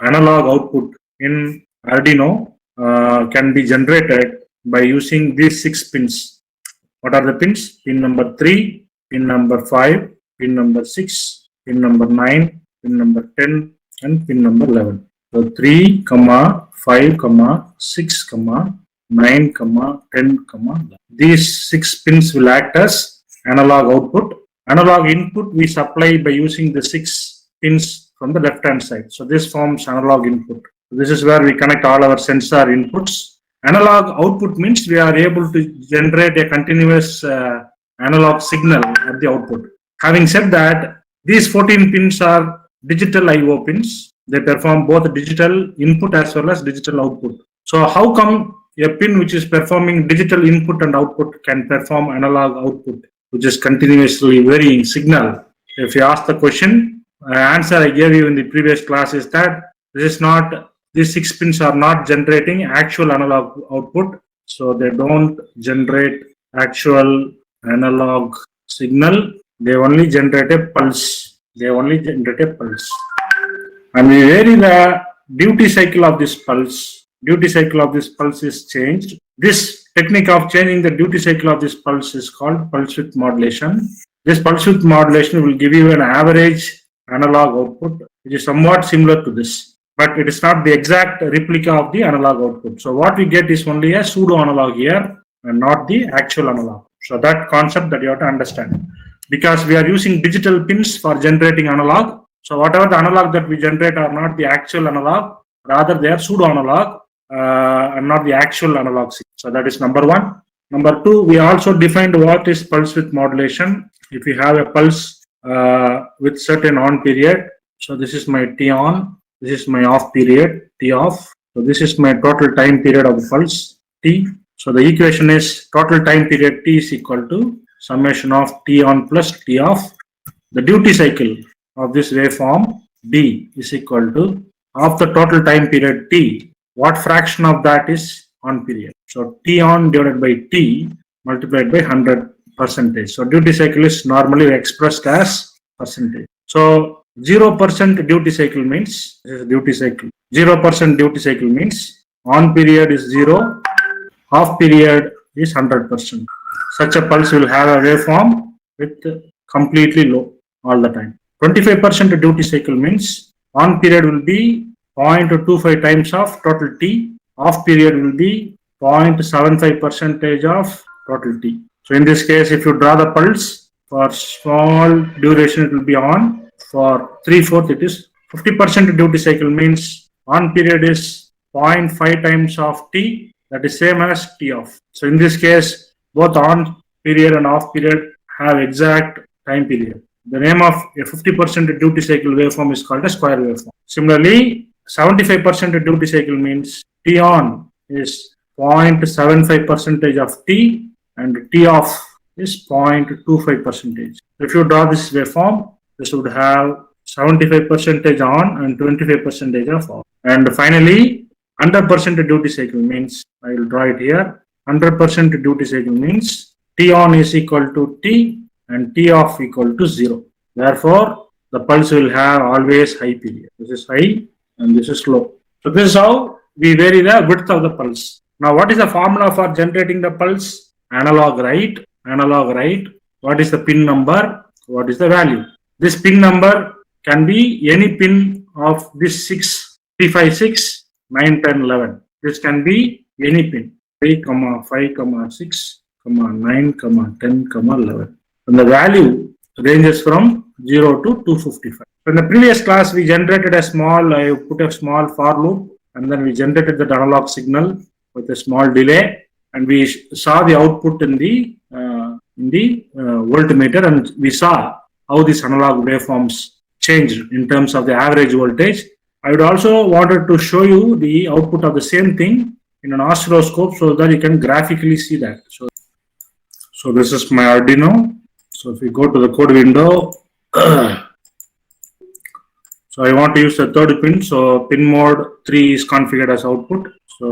analog output in Arduino can be generated by using these 6 pins. What are the pins? Pin number 3, pin number 5, pin number 6, pin number 9, pin number 10, and pin number 11. So 3, 5, 6, 9, 10, 11. These 6 pins will act as analog output. Analog input we supply by using the 6 pins from the left hand side. So this forms analog input. This is where we connect all our sensor inputs. Analog output means we are able to generate a continuous analog signal at the output. Having said that, these 14 pins are digital I/O pins. They perform both digital input as well as digital output. So how come a pin which is performing digital input and output can perform analog output, which is continuously varying signal? If you ask the question, answer I gave you in the previous class is that these 6 pins are not generating actual analog output. So they don't generate actual analog signal. They only generate a pulse. And we vary the duty cycle of this pulse. Duty cycle of this pulse is changed. This technique of changing the duty cycle of this pulse is called pulse width modulation. This pulse width modulation will give you an average analog output, which is somewhat similar to this, but it is not the exact replica of the analog output. So what we get is only a pseudo analog here and not the actual analog. So that concept that you have to understand, because we are using digital pins for generating analog. So whatever the analog that we generate are not the actual analog, rather they are pseudo analog and not the actual analog. So that is number one. Number two, we also defined what is pulse width modulation. If you have a pulse with certain on period, so this is my T on, this is my off period, T off. So this is my total time period of the pulse, T. So the equation is total time period T is equal to summation of T on plus T off. The duty cycle of this waveform D is equal to of the total time period T, what fraction of that is on period. So T on divided by T multiplied by 100%. So duty cycle is normally expressed as percentage. So 0% duty cycle means, this is duty cycle. 0% duty cycle means on period is 0, off period is 100%. Such a pulse will have a waveform with completely low all the time. 25% duty cycle means on period will be 0.25 times of total T, off period will be 0.75% of total T. So in this case, if you draw the pulse for small duration, it will be on. For 3/4, it is 50% duty cycle means on period is 0.5 times of T, that is same as T off. So in this case, both on period and off period have exact time period. The name of a 50% duty cycle waveform is called a square waveform. Similarly, 75% duty cycle means T on is 0.75% of T and T off is 0.25%. If you draw this waveform, this would have 75% on and 25% of off. And finally, 100% duty cycle means, I will draw it here, 100% duty cycle means T on is equal to T and T off equal to 0. Therefore, the pulse will have always high period. This is high and this is low. So this is how we vary the width of the pulse. Now, what is the formula for generating the pulse? Analog right, analog right. What is the pin number? What is the value? This pin number can be any pin of this 6, 3, 5, 6, 9, 10, 11. This can be any pin. 3, 5, 6, 9, 10, 11. And the value ranges from 0 to 255. So in the previous class, we generated I put a small for loop, and then we generated the analog signal with a small delay, and we saw the output in the voltmeter, and we saw how these analog waveforms changed in terms of the average voltage. I would also wanted to show you the output of the same thing in an oscilloscope so that you can graphically see that. So this is my Arduino. So if we go to the code window, so I want to use the third pin. So pin mode 3 is configured as output. So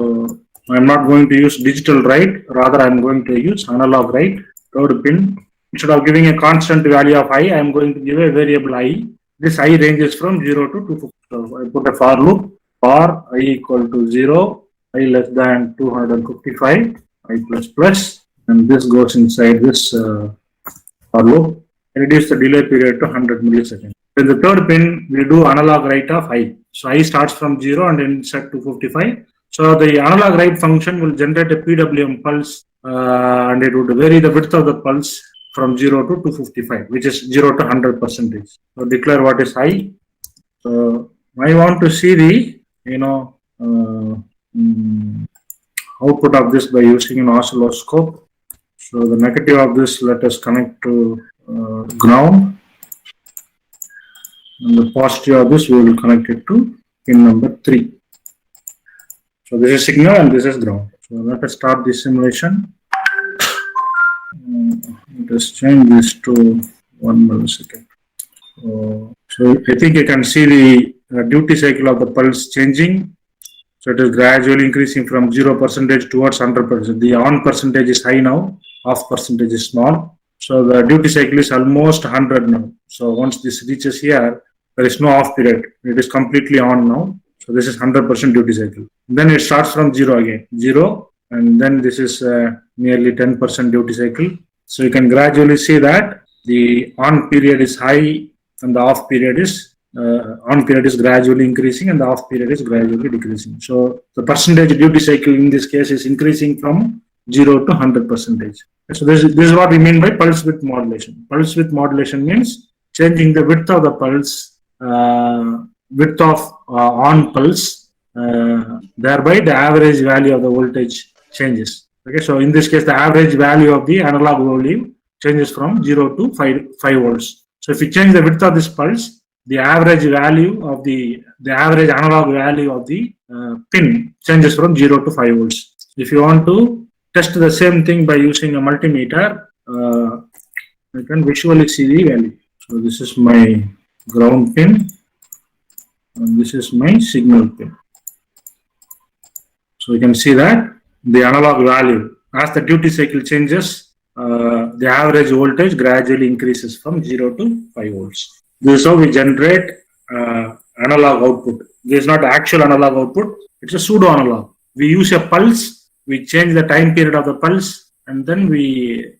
I'm not going to use digital write, rather I'm going to use analog write, third pin. Instead of giving a constant value of I am going to give a variable I. This I ranges from 0 to 250. So I put a for loop. for I equal to 0, I less than 255, I plus plus, and this goes inside this for loop. Reduce the delay period to 100 milliseconds. In the third pin, we do analog write of I. So I starts from 0 and then set to 55. So the analog write function will generate a PWM pulse and it would vary the width of the pulse from 0 to 255, which is 0 to 100%. So declare what is I. So I want to see the output of this by using an oscilloscope. So the negative of this, let us connect to ground, and the positive of this we will connect it to pin number 3. So this is signal and this is ground. So let us start the simulation. Let us change this to 1 millisecond. So I think you can see the duty cycle of the pulse changing. So it is gradually increasing from 0% towards 100%. The on percentage is high now, off percentage is small. So the duty cycle is almost 100 now. So once this reaches here, there is no off period. It is completely on now. So this is 100% duty cycle. Then it starts from 0 again, 0, and then this is nearly 10% duty cycle. So you can gradually see that the on period is high and the off period is gradually increasing and the off period is gradually decreasing. So the percentage duty cycle in this case is increasing from 0 to 100%. So this is what we mean by pulse width modulation. Pulse width modulation means changing the width of the pulse, width of on pulse, thereby the average value of the voltage changes. Okay, so in this case, the average value of the analog value changes from 0 to 5 volts. So if you change the width of this pulse, the average value of the average analog value of the pin changes from 0 to 5 volts. If you want to test the same thing by using a multimeter, you can visually see the value. So this is my ground pin and this is my signal pin. So you can see that the analog value, as the duty cycle changes, the average voltage gradually increases from 0 to 5 volts. This is how we generate analog output. This is not actual analog output, it's a pseudo analog. We use a pulse, we change the time period of the pulse, and then we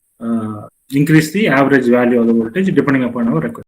increase the average value of the voltage depending upon our requirement.